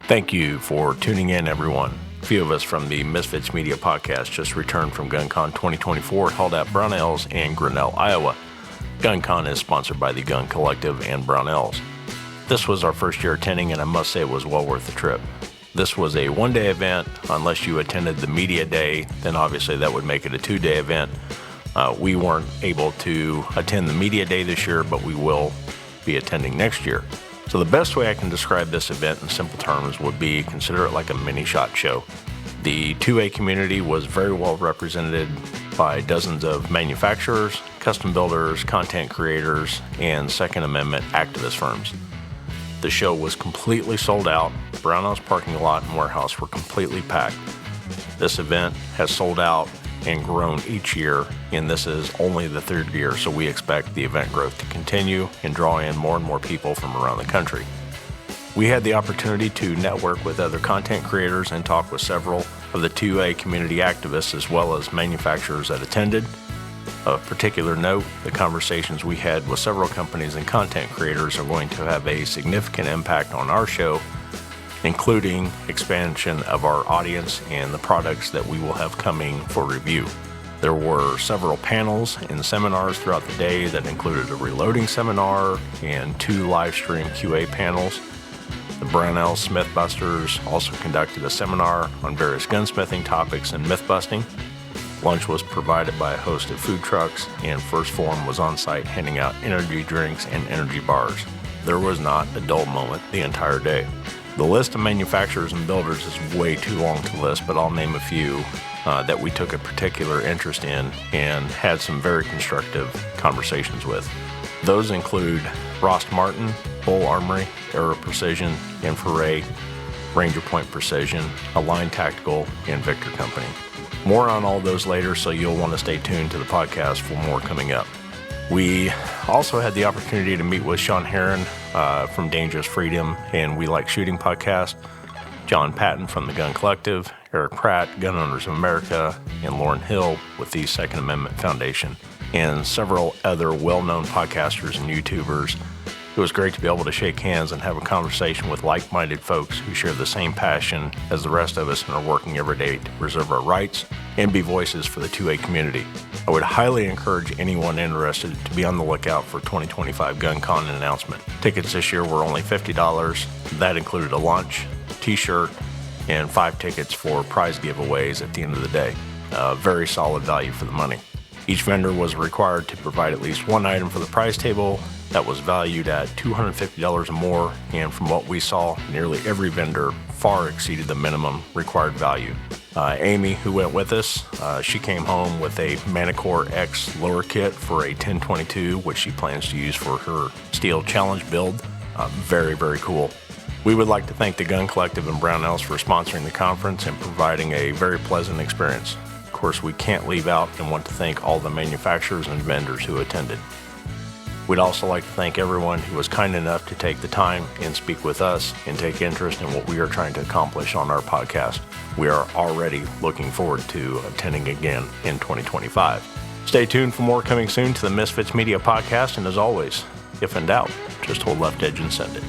Thank you for tuning in, everyone. A few of us from the Misfits Media Podcast just returned from GunCon 2024 held at Brownells and Grinnell, Iowa. GunCon is sponsored by the Gun Collective and Brownells. This was our first year attending, and I must say it was well worth the trip. This was a one-day event. Unless you attended the media day, then obviously that would make it a two-day event. We weren't able to attend the media day this year, but we will be attending next year. So the best way I can describe this event in simple terms would be consider it like a mini SHOT Show. The 2A community was very well represented by dozens of manufacturers, custom builders, content creators, and Second Amendment activist firms. The show was completely sold out. Brownell's parking lot and warehouse were completely packed. This event has sold out and grown each year, and this is only the third year, so we expect the event growth to continue and draw in more and more people from around the country. We had the opportunity to network with other content creators and talk with several of the 2A community activists as well as manufacturers that attended. Of particular note, the conversations we had with several companies and content creators are going to have a significant impact on our show, including expansion of our audience and the products that we will have coming for review. There were several panels and seminars throughout the day that included a reloading seminar and 2 live stream QA panels. The Brownell Smithbusters also conducted a seminar on various gunsmithing topics and myth busting. Lunch was provided by a host of food trucks, and First Form was on site handing out energy drinks and energy bars. There was not a dull moment the entire day. The list of manufacturers and builders is way too long to list, but I'll name a few that we took a particular interest in and had some very constructive conversations with. Those include Rost Martin, Bull Armory, Aero Precision, Infrared, Ranger Point Precision, Align Tactical, and Victor Company. More on all those later, so you'll want to stay tuned to the podcast for more coming up. We also had the opportunity to meet with Sean Heron from Dangerous Freedom and We Like Shooting podcast, John Patton from the Gun Collective, Eric Pratt, Gun Owners of America, and Lauren Hill with the Second Amendment Foundation, and several other well-known podcasters and YouTubers. It was great to be able to shake hands and have a conversation with like-minded folks who share the same passion as the rest of us and are working every day to preserve our rights and be voices for the 2A community. I would highly encourage anyone interested to be on the lookout for 2025 GunCon announcement. Tickets this year were only $50. That included a lunch, t-shirt, and 5 tickets for prize giveaways at the end of the day. Very solid value for the money. Each vendor was required to provide at least one item for the prize table that was valued at $250 or more, and from what we saw, nearly every vendor far exceeded the minimum required value. Amy, who went with us, she came home with a Manicore X lower kit for a 1022, which she plans to use for her Steel Challenge build. Very, very cool. We would like to thank the Gun Collective and Brownells for sponsoring the conference and providing a very pleasant experience. Of course, we can't leave out and want to thank all the manufacturers and vendors who attended. We'd also like to thank everyone who was kind enough to take the time and speak with us and take interest in what we are trying to accomplish on our podcast. We are already looking forward to attending again in 2025. Stay tuned for more coming soon to the Misfits Media Podcast, and as always, if in doubt, just hold left edge and send it.